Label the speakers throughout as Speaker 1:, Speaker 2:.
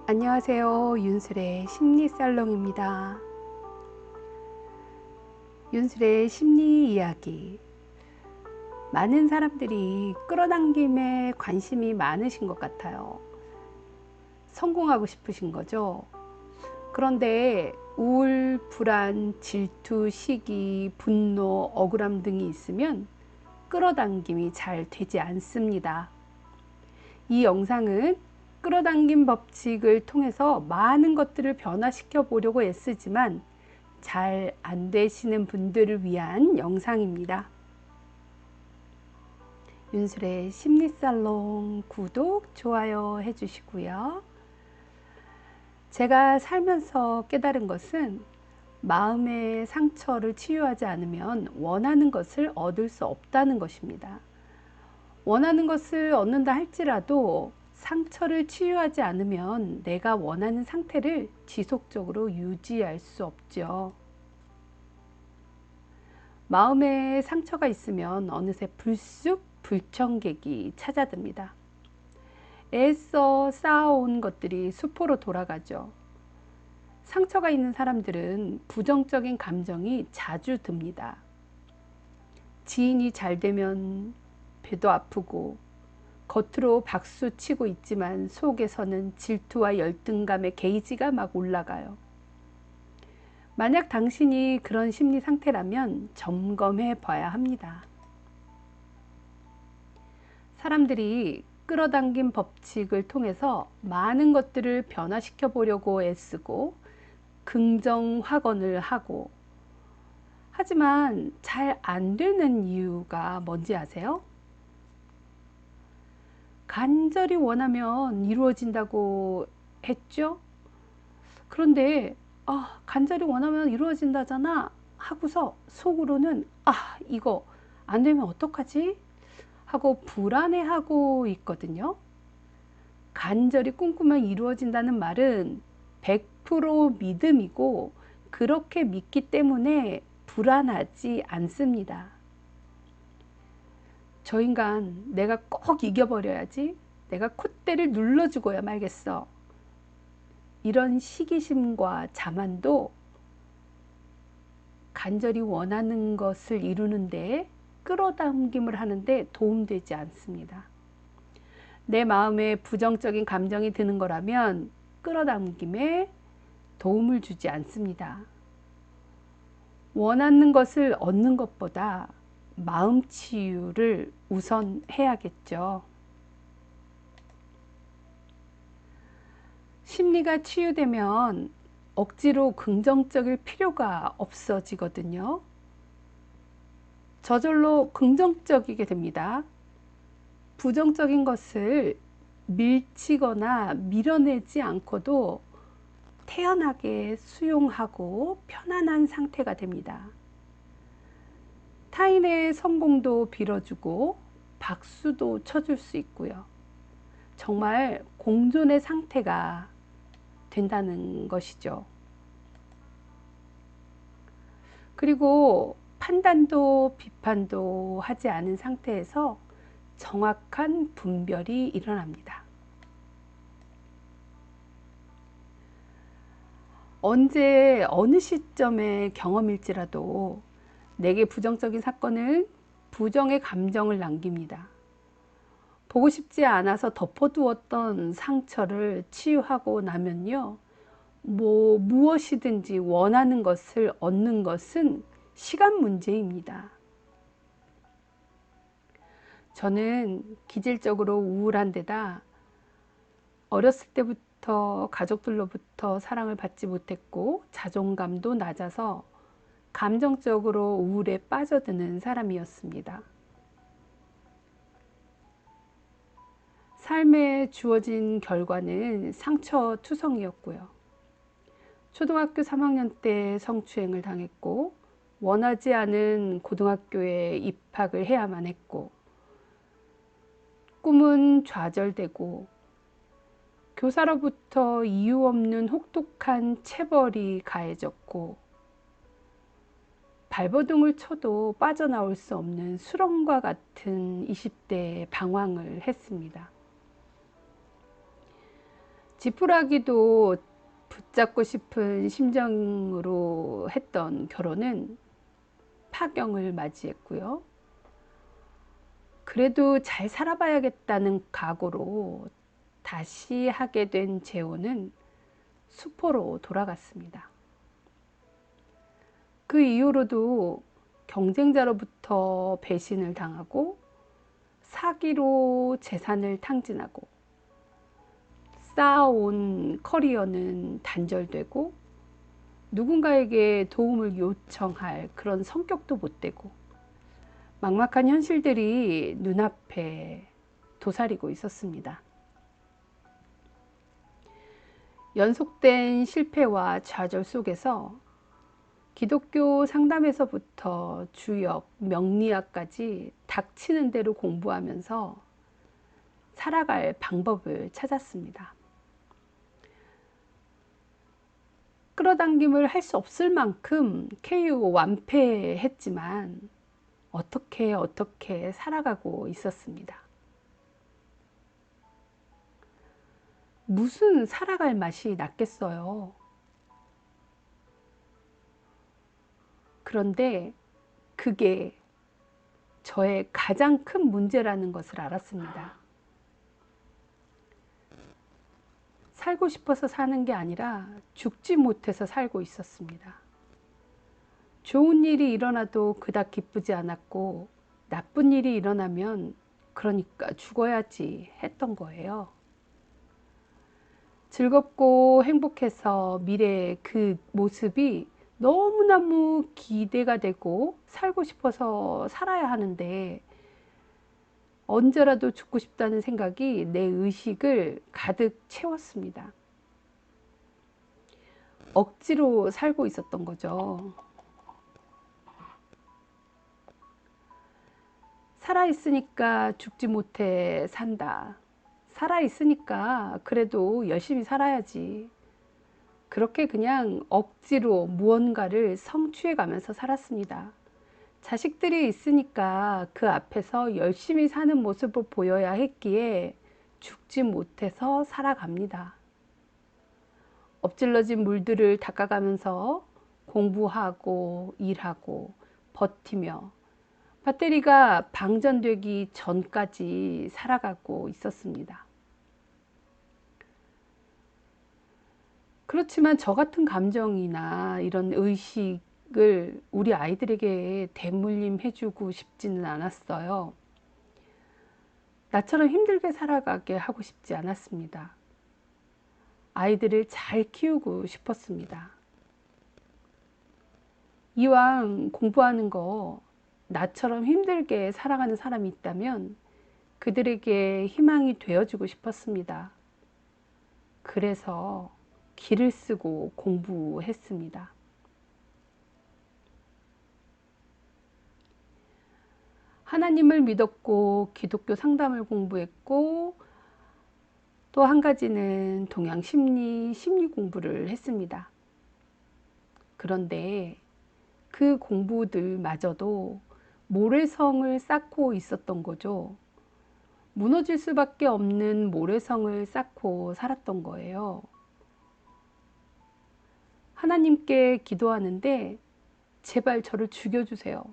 Speaker 1: 안녕하세요. 윤슬의 심리살롱입니다. 윤슬의 심리 이야기. 많은 사람들이 끌어당김에 관심이 많으신 것 같아요. 성공하고 싶으신 거죠. 그런데 우울, 불안, 질투, 시기, 분노, 억울함 등이 있으면 끌어당김이 잘 되지 않습니다. 이 영상은 끌어당김 법칙을 통해서 많은 것들을 변화시켜 보려고 애쓰지만 잘 안 되시는 분들을 위한 영상입니다. 윤술의 심리살롱 구독, 좋아요 해주시고요. 제가 살면서 깨달은 것은 마음의 상처를 치유하지 않으면 원하는 것을 얻을 수 없다는 것입니다. 원하는 것을 얻는다 할지라도 상처를 치유하지 않으면 내가 원하는 상태를 지속적으로 유지할 수 없죠. 마음에 상처가 있으면 어느새 불쑥 불청객이 찾아듭니다. 애써 쌓아온 것들이 수포로 돌아가죠. 상처가 있는 사람들은 부정적인 감정이 자주 듭니다. 지인이 잘 되면 배도 아프고 겉으로 박수치고 있지만 속에서는 질투와 열등감의 게이지가 막 올라가요. 만약 당신이 그런 심리 상태라면 점검해 봐야 합니다. 사람들이 끌어당긴 법칙을 통해서 많은 것들을 변화시켜 보려고 애쓰고 긍정 확언을 하고, 하지만 잘 안 되는 이유가 뭔지 아세요? 간절히 원하면 이루어진다고 했죠? 그런데 간절히 원하면 이루어진다잖아 하고서 속으로는 이거 안 되면 어떡하지? 하고 불안해하고 있거든요. 간절히 꿈꾸면 이루어진다는 말은 100% 믿음이고 그렇게 믿기 때문에 불안하지 않습니다. 저 인간 내가 꼭 이겨버려야지, 내가 콧대를 눌러 죽어야 말겠어, 이런 시기심과 자만도 간절히 원하는 것을 이루는데, 끌어당김을 하는데 도움되지 않습니다. 내 마음에 부정적인 감정이 드는 거라면 끌어당김에 도움을 주지 않습니다. 원하는 것을 얻는 것보다 마음 치유를 우선 해야겠죠. 심리가 치유되면 억지로 긍정적일 필요가 없어지거든요. 저절로 긍정적이게 됩니다. 부정적인 것을 밀치거나 밀어내지 않고도 태연하게 수용하고 편안한 상태가 됩니다. 타인의 성공도 빌어주고 박수도 쳐줄 수 있고요. 정말 공존의 상태가 된다는 것이죠. 그리고 판단도 비판도 하지 않은 상태에서 정확한 분별이 일어납니다. 언제 어느 시점의 경험일지라도 내게 부정적인 사건은 부정의 감정을 남깁니다. 보고 싶지 않아서 덮어두었던 상처를 치유하고 나면요, 무엇이든지 원하는 것을 얻는 것은 시간 문제입니다. 저는 기질적으로 우울한 데다 어렸을 때부터 가족들로부터 사랑을 받지 못했고 자존감도 낮아서 감정적으로 우울에 빠져드는 사람이었습니다. 삶에 주어진 결과는 상처투성이었고요. 초등학교 3학년 때 성추행을 당했고, 원하지 않은 고등학교에 입학을 해야만 했고, 꿈은 좌절되고, 교사로부터 이유 없는 혹독한 체벌이 가해졌고, 발버둥을 쳐도 빠져나올 수 없는 수렁과 같은 20대의 방황을 했습니다. 지푸라기도 붙잡고 싶은 심정으로 했던 결혼은 파경을 맞이했고요. 그래도 잘 살아봐야겠다는 각오로 다시 하게 된 재혼은 수포로 돌아갔습니다. 그 이후로도 경쟁자로부터 배신을 당하고 사기로 재산을 탕진하고 쌓아온 커리어는 단절되고 누군가에게 도움을 요청할 그런 성격도 못 되고 막막한 현실들이 눈앞에 도사리고 있었습니다. 연속된 실패와 좌절 속에서 기독교 상담에서부터 주역, 명리학까지 닥치는 대로 공부하면서 살아갈 방법을 찾았습니다. 끌어당김을 할 수 없을 만큼 KO 완패했지만 어떻게 살아가고 있었습니다. 무슨 살아갈 맛이 났겠어요. 그런데 그게 저의 가장 큰 문제라는 것을 알았습니다. 살고 싶어서 사는 게 아니라 죽지 못해서 살고 있었습니다. 좋은 일이 일어나도 그닥 기쁘지 않았고 나쁜 일이 일어나면 그러니까 죽어야지 했던 거예요. 즐겁고 행복해서 미래의 그 모습이 너무너무 기대가 되고 살고 싶어서 살아야 하는데 언제라도 죽고 싶다는 생각이 내 의식을 가득 채웠습니다. 억지로 살고 있었던 거죠. 살아있으니까 죽지 못해 산다. 살아있으니까 그래도 열심히 살아야지. 그렇게 그냥 억지로 무언가를 성취해 가면서 살았습니다. 자식들이 있으니까 그 앞에서 열심히 사는 모습을 보여야 했기에 죽지 못해서 살아갑니다. 엎질러진 물들을 닦아가면서 공부하고 일하고 버티며 배터리가 방전되기 전까지 살아가고 있었습니다. 그렇지만 저 같은 감정이나 이런 의식을 우리 아이들에게 대물림해주고 싶지는 않았어요. 나처럼 힘들게 살아가게 하고 싶지 않았습니다. 아이들을 잘 키우고 싶었습니다. 이왕 공부하는 거 나처럼 힘들게 살아가는 사람이 있다면 그들에게 희망이 되어주고 싶었습니다. 그래서 기를 쓰고 공부했습니다. 하나님을 믿었고 기독교 상담을 공부했고 또 한 가지는 동양 심리 공부를 했습니다. 그런데 그 공부들마저도 모래성을 쌓고 있었던 거죠. 무너질 수밖에 없는 모래성을 쌓고 살았던 거예요. 하나님께 기도하는데 제발 저를 죽여주세요.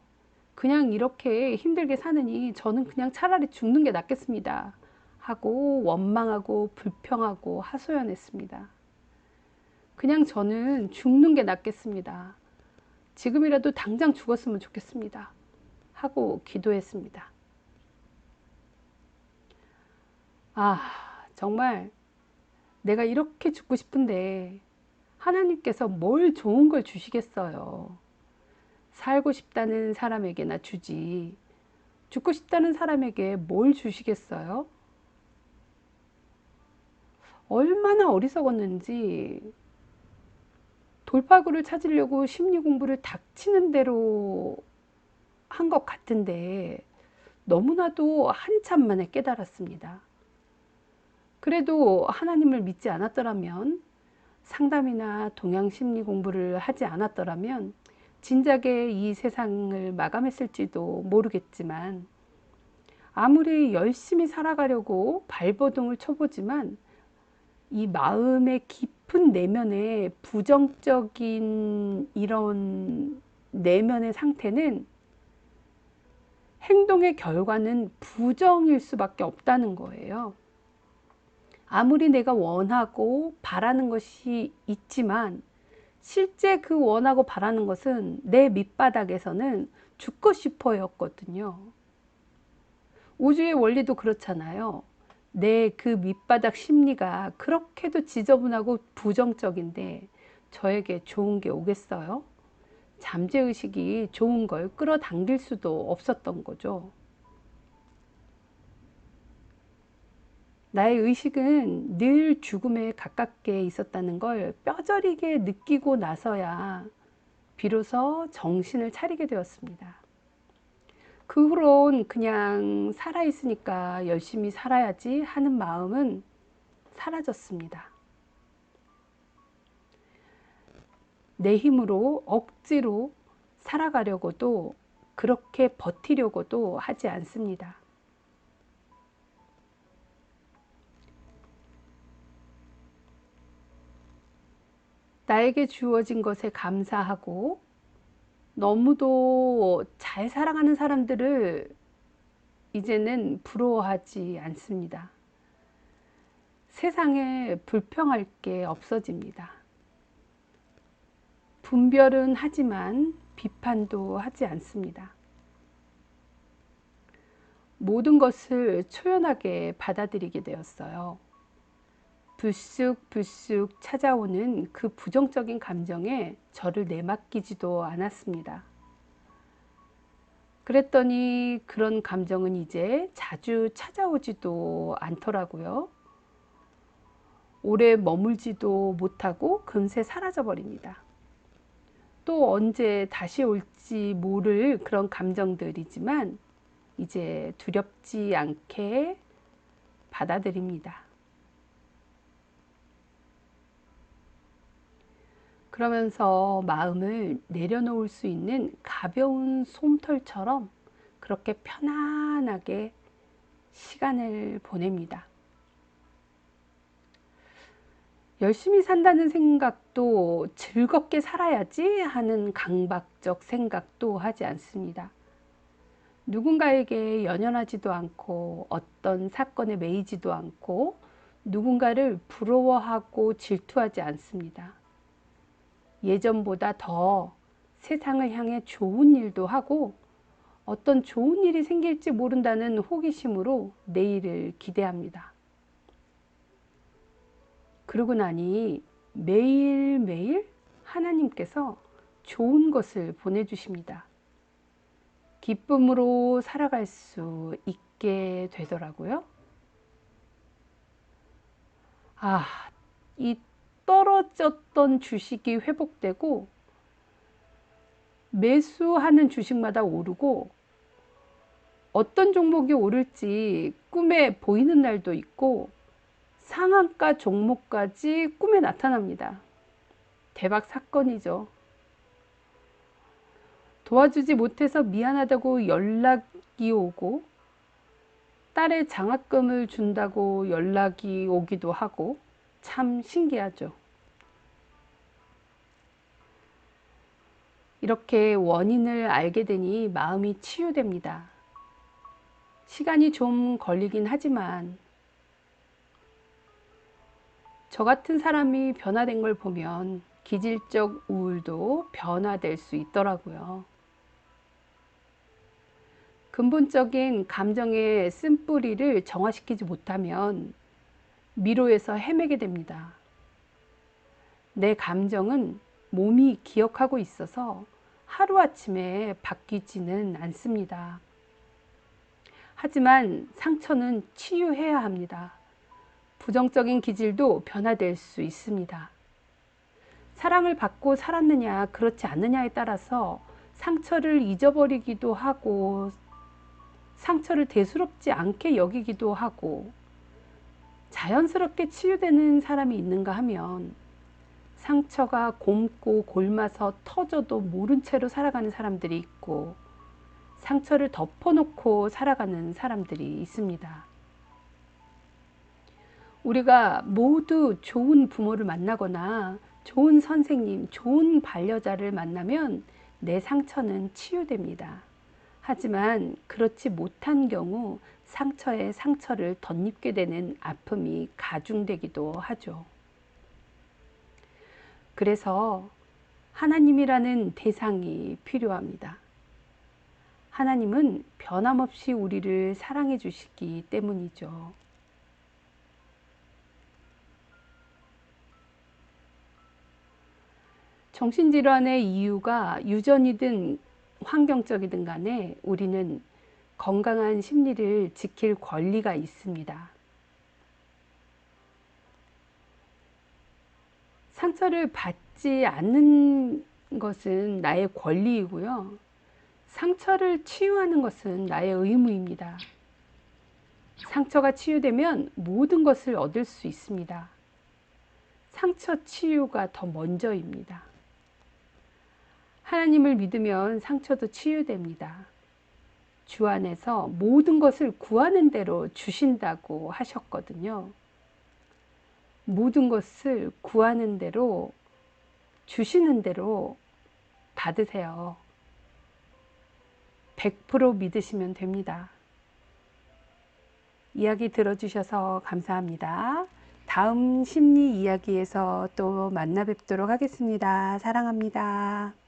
Speaker 1: 그냥 이렇게 힘들게 사느니 저는 그냥 차라리 죽는 게 낫겠습니다. 하고 원망하고 불평하고 하소연했습니다. 그냥 저는 죽는 게 낫겠습니다. 지금이라도 당장 죽었으면 좋겠습니다. 하고 기도했습니다. 정말 내가 이렇게 죽고 싶은데 하나님께서 뭘 좋은 걸 주시겠어요. 살고 싶다는 사람에게나 주지 죽고 싶다는 사람에게 뭘 주시겠어요? 얼마나 어리석었는지 돌파구를 찾으려고 심리 공부를 닥치는 대로 한 것 같은데 너무나도 한참 만에 깨달았습니다. 그래도 하나님을 믿지 않았더라면 상담이나 동양 심리 공부를 하지 않았더라면 진작에 이 세상을 마감했을지도 모르겠지만 아무리 열심히 살아가려고 발버둥을 쳐보지만 이 마음의 깊은 내면의 부정적인 이런 내면의 상태는 행동의 결과는 부정일 수밖에 없다는 거예요. 아무리 내가 원하고 바라는 것이 있지만 실제 그 원하고 바라는 것은 내 밑바닥에서는 죽고 싶어였거든요. 우주의 원리도 그렇잖아요. 내 그 밑바닥 심리가 그렇게도 지저분하고 부정적인데 저에게 좋은 게 오겠어요? 잠재의식이 좋은 걸 끌어당길 수도 없었던 거죠. 나의 의식은 늘 죽음에 가깝게 있었다는 걸 뼈저리게 느끼고 나서야 비로소 정신을 차리게 되었습니다. 그 후론 그냥 살아있으니까 열심히 살아야지 하는 마음은 사라졌습니다. 내 힘으로 억지로 살아가려고도 그렇게 버티려고도 하지 않습니다. 나에게 주어진 것에 감사하고 너무도 잘 살아가는 사람들을 이제는 부러워하지 않습니다. 세상에 불평할 게 없어집니다. 분별은 하지만 비판도 하지 않습니다. 모든 것을 초연하게 받아들이게 되었어요. 불쑥불쑥 찾아오는 그 부정적인 감정에 저를 내맡기지도 않았습니다. 그랬더니 그런 감정은 이제 자주 찾아오지도 않더라고요. 오래 머물지도 못하고 금세 사라져 버립니다. 또 언제 다시 올지 모를 그런 감정들이지만 이제 두렵지 않게 받아들입니다. 그러면서 마음을 내려놓을 수 있는 가벼운 솜털처럼 그렇게 편안하게 시간을 보냅니다. 열심히 산다는 생각도 즐겁게 살아야지 하는 강박적 생각도 하지 않습니다. 누군가에게 연연하지도 않고 어떤 사건에 매이지도 않고 누군가를 부러워하고 질투하지 않습니다. 예전보다 더 세상을 향해 좋은 일도 하고 어떤 좋은 일이 생길지 모른다는 호기심으로 내일을 기대합니다. 그러고 나니 매일매일 하나님께서 좋은 것을 보내주십니다. 기쁨으로 살아갈 수 있게 되더라고요. 이 떨어졌던 주식이 회복되고 매수하는 주식마다 오르고 어떤 종목이 오를지 꿈에 보이는 날도 있고 상한가 종목까지 꿈에 나타납니다. 대박 사건이죠. 도와주지 못해서 미안하다고 연락이 오고 딸의 장학금을 준다고 연락이 오기도 하고 참 신기하죠. 이렇게 원인을 알게 되니 마음이 치유됩니다. 시간이 좀 걸리긴 하지만 저 같은 사람이 변화된 걸 보면 기질적 우울도 변화될 수 있더라고요. 근본적인 감정의 쓴뿌리를 정화시키지 못하면 미로에서 헤매게 됩니다. 내 감정은 몸이 기억하고 있어서 하루아침에 바뀌지는 않습니다. 하지만 상처는 치유해야 합니다. 부정적인 기질도 변화될 수 있습니다. 사랑을 받고 살았느냐 그렇지 않느냐에 따라서 상처를 잊어버리기도 하고 상처를 대수롭지 않게 여기기도 하고 자연스럽게 치유되는 사람이 있는가 하면 상처가 곪고 골마서 터져도 모른 채로 살아가는 사람들이 있고 상처를 덮어놓고 살아가는 사람들이 있습니다. 우리가 모두 좋은 부모를 만나거나 좋은 선생님, 좋은 반려자를 만나면 내 상처는 치유됩니다. 하지만 그렇지 못한 경우 상처에 상처를 덧입게 되는 아픔이 가중되기도 하죠. 그래서 하나님이라는 대상이 필요합니다. 하나님은 변함없이 우리를 사랑해 주시기 때문이죠. 정신질환의 이유가 유전이든 환경적이든 간에 우리는 건강한 심리를 지킬 권리가 있습니다. 상처를 받지 않는 것은 나의 권리이고요. 상처를 치유하는 것은 나의 의무입니다. 상처가 치유되면 모든 것을 얻을 수 있습니다. 상처 치유가 더 먼저입니다. 하나님을 믿으면 상처도 치유됩니다. 주 안에서 모든 것을 구하는 대로 주신다고 하셨거든요. 모든 것을 구하는 대로 주시는 대로 받으세요. 100% 믿으시면 됩니다. 이야기 들어주셔서 감사합니다. 다음 심리 이야기에서 또 만나 뵙도록 하겠습니다. 사랑합니다.